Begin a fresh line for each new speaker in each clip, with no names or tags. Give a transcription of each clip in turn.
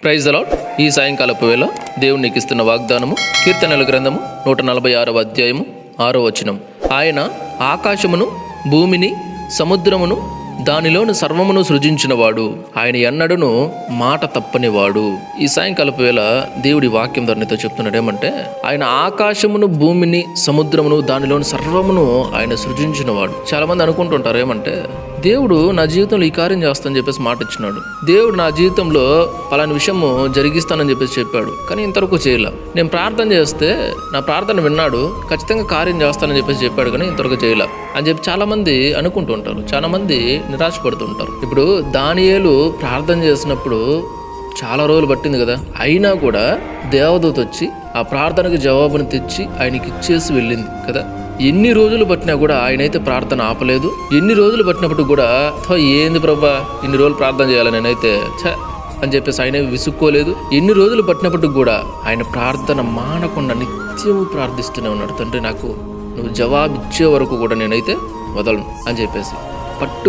Praise the lord. ఈ సాయంకాలపు వేళ దేవుడు నీకు ఇస్తున్న వాగ్దానము కీర్తనల గ్రంథము 146వ అధ్యాయము 6వ వచనం. ఆయన ఆకాశమును, భూమిని, సముద్రమును, దానిలోని సర్వమును సృజించినవాడు. ఆయన ఎన్నడూను మాట తప్పనివాడు. ఈ సాయంకాలపు వేళ దేవుడి వాక్యం ధరణితో చెప్తున్నాడు ఏమంటే, ఆయన ఆకాశమును, భూమిని, సముద్రమును, దానిలోని సర్వమును ఆయన సృజించినవాడు. చాలా మంది అనుకుంటుంటారు ఏమంటే, దేవుడు నా జీవితంలో ఈ కార్యం చేస్తానని చెప్పేసి మాట ఇచ్చినాడు, దేవుడు నా జీవితంలో పలాని విషయము జరిగిస్తానని చెప్పేసి చెప్పాడు, కానీ ఇంతవరకు చేయలే. నేను ప్రార్థన చేస్తే నా ప్రార్థన విన్నాడు, ఖచ్చితంగా కార్యం చేస్తానని చెప్పేసి చెప్పాడు, కానీ ఇంతవరకు చేయలే అని చెప్పి చాలా మంది అనుకుంటూ ఉంటారు. చాలా మంది నిరాశపడుతుంటారు. ఇప్పుడు దానియేలు ప్రార్థన చేసినప్పుడు చాలా రోజులు పట్టింది కదా, అయినా కూడా దేవదూత వచ్చి ఆ ప్రార్థనకు జవాబుని తెచ్చి ఆయనకి ఇచ్చేసి వెళ్ళింది కదా. ఎన్ని రోజులు పట్టినా కూడా ఆయనైతే ప్రార్థన ఆపలేదు. ఎన్ని రోజులు పట్టినప్పుడు కూడా ఏంది ప్రభా ఇన్ని రోజులు ప్రార్థన చేయాలి నేనైతే అని చెప్పేసి ఆయన విసుక్కోలేదు. ఎన్ని రోజులు పట్టినప్పుడు కూడా ఆయన ప్రార్థన మానకుండా నిత్యము ప్రార్థిస్తూనే ఉన్నాడు. తండ్రి నాకు నువ్వు జవాబు ఇచ్చే వరకు కూడా నేనైతే వదలను అని చెప్పేసి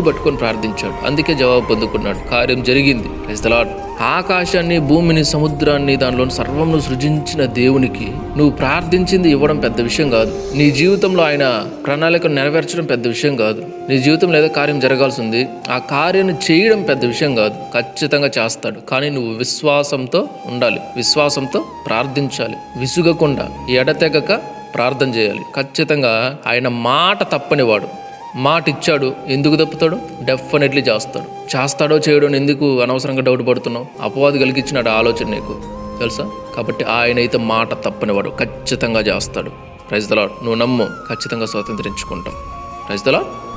పట్టుకొని ప్రార్థించాడు. అందుకే జవాబు పొందుకున్నాడు, కార్యం జరిగింది. Praise the lord. ఆకాశాన్ని, భూమిని, సముద్రాన్ని, దానిలోని సర్వమును సృజించిన దేవునికి నువ్వు ప్రార్థించింది ఇవ్వడం పెద్ద విషయం కాదు. నీ జీవితంలో ఆయన ప్రణాళికను నెరవేర్చడం పెద్ద విషయం కాదు. నీ జీవితంలో ఏదో కార్యం జరగాల్సి ఉంది, ఆ కార్యాన్ని చేయడం పెద్ద విషయం కాదు. ఖచ్చితంగా చేస్తాడు, కానీ నువ్వు విశ్వాసంతో ఉండాలి, విశ్వాసంతో ప్రార్థించాలి, విసుగకుండా ఎడతెగక ప్రార్థన చేయాలి. ఖచ్చితంగా ఆయన మాట తప్పనివాడు. మాట ఇచ్చాడు, ఎందుకు తప్పుతాడు? డెఫినెట్లీ చేస్తాడో చేయడో ఎందుకు అనవసరంగా డౌట్ పడుతున్నావు? అపవాది కలిగించినాడు ఆలోచన నీకు తెలుసా? కాబట్టి ఆయన అయితే మాట తప్పనివాడు, ఖచ్చితంగా చేస్తాడు. Praise the lord. నువ్వు నమ్ము, ఖచ్చితంగా స్వాతంత్రించుకుంటావు. Praise the lord.